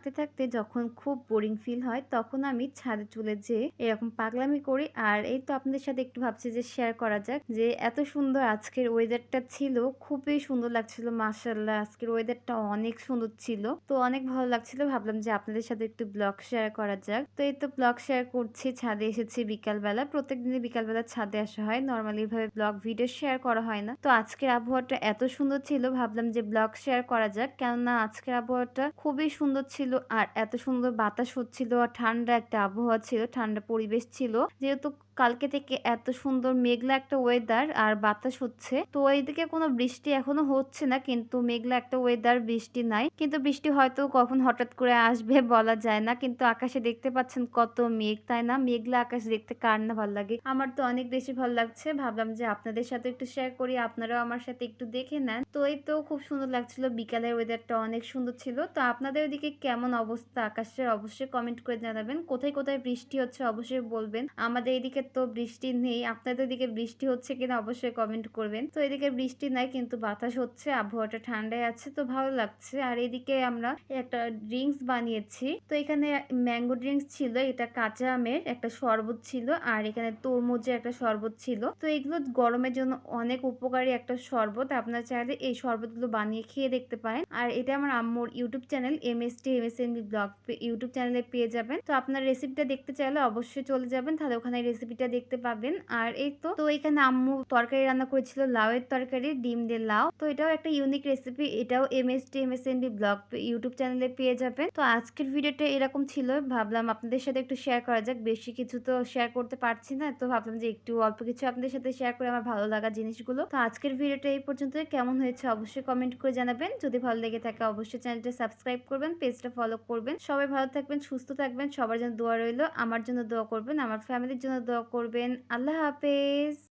থাকতে, থাকতে যখন খুব বোরিং ফিল হয় তখন আমি ছাদে চলে যেয়ে এরকম পাগলামি করি। আর এই তো আপনাদের সাথে একটু ভাবছি যে শেয়ার করা যাক যে এত সুন্দর আজকের ওয়েদারটা ছিল। খুবই সুন্দর লাগছিল মাশাআল্লাহ। আজকের ওয়েদারটা অনেক সুন্দর ছিল। তো অনেক ভালো লাগছিল। ভাবলাম যে আপনাদের সাথে একটু ব্লগ শেয়ার করা যাক। তো এই তো ব্লগ শেয়ার করছি। ছাদে এসেছি বিকালবেলা। প্রত্যেকদিনই বিকালবেলা ছাদে আসা হয়। নরমালি এভাবে ব্লগ ভিডিও শেয়ার করা হয় না। তো আজকের আবহাওয়াটা এত সুন্দর ছিল ভাবলাম যে ব্লগ শেয়ার করা যাক। কেননা আজকের আবহাওয়াটা খুবই সুন্দর ছিল আর এত সুন্দর বাতাস হচ্ছিল আর ঠান্ডা একটা আবহাওয়া ছিল, ঠান্ডা পরিবেশ ছিল। যেহেতু কালকে থেকে এত সুন্দর মেঘলা একটা ওয়েদার আর বাতাস হচ্ছে। তো এইদিকে কোনো বৃষ্টি এখনো হচ্ছে না, কিন্তু মেঘলা একটা ওয়েদার, বৃষ্টি নাই। কিন্তু বৃষ্টি হয়তো কখন হঠাৎ করে আসবে বলা যায় না। কিন্তু আকাশে দেখতে পাচ্ছেন কত মেঘ, তাই না? মেঘলা আকাশ দেখতে কার না ভালো লাগে? আমার তো অনেক বেশি ভালো লাগছে। ভাবলাম যে আপনাদের সাথে একটু শেয়ার করি, আপনারাও আমার সাথে একটু দেখে নেন। তো এই তো খুব সুন্দর লাগছিল। বিকালের ওয়েদারটা অনেক সুন্দর ছিল। তো আপনাদের ওদিকে কেমন অবস্থা আকাশের অবশ্যই কমেন্ট করে জানাবেন। কোথায়, কোথায় বৃষ্টি হচ্ছে অবশ্যই বলবেন। আমাদের এদিকে তো বৃষ্টি নেই। আপনাদের দিকে বৃষ্টি হচ্ছে কিনা অবশ্যই কমেন্ট করবেন। তো এদিকে বৃষ্টি নাই কিন্তু বাতাস হচ্ছে, আবহাওয়াটা ঠান্ডায় আছে তো ভালো লাগছে। আর এদিকে আমরা একটা ড্রিঙ্কস বানিয়েছি। তো এখানে ম্যাঙ্গো ড্রিঙ্কস ছিল, এটা কাঁচা আমের একটা শরবত ছিল আর এখানে তরমুজের একটা শরবত ছিল। তো এগুলো গরমের জন্য অনেক উপকারী একটা শরবত। আপনারা চাইলে এই শরবতগুলো বানিয়ে খেয়ে দেখতে পারেন। আর এটা আমার আম্মুর YouTube channel MSMB blog YouTube চ্যানেলে পেয়ে যাবেন। তো আপনার রেসিপিটা দেখতে চাইলে অবশ্যই চলে যাবেন, তাহলে ওখানে রেসিপিটা দেখতে পাবেন। আর এই তো এখানে আম্মু তরকারি রান্না করেছিল, লাউয়ের তরকারি, ডিম দিয়ে লাউ। তো এটাও একটা ইউনিক রেসিপি, এটাও MSMB ব্লগ ইউটিউব চ্যানেলে পেয়ে যাবেন। তো আজকের ভিডিওটা এরকম ছিল, ভাবলাম আপনাদের সাথে একটু শেয়ার করা যাক। বেশি কিছু তো শেয়ার করতে পারছি না, তো ভাবলাম যে একটু অল্প কিছু আপনাদের সাথে শেয়ার করে আমার ভালো লাগা জিনিসগুলো। তো আজকের ভিডিওটা এই পর্যন্ত, কেমন হয়েছে অবশ্যই কমেন্ট করে জানাবেন। যদি ভালো লেগে থাকে অবশ্যই চ্যানেলটা সাবস্ক্রাইব করবেন, পেজটা ফলো করবেন। সবাই ভালো থাকবেন, সুস্থ থাকবেন, সবার জন্য দোয়া রইল। আমার জন্য দোয়া করবেন, আমার ফ্যামিলির জন্য দোয়া করবেন। আল্লাহ হাফেজ।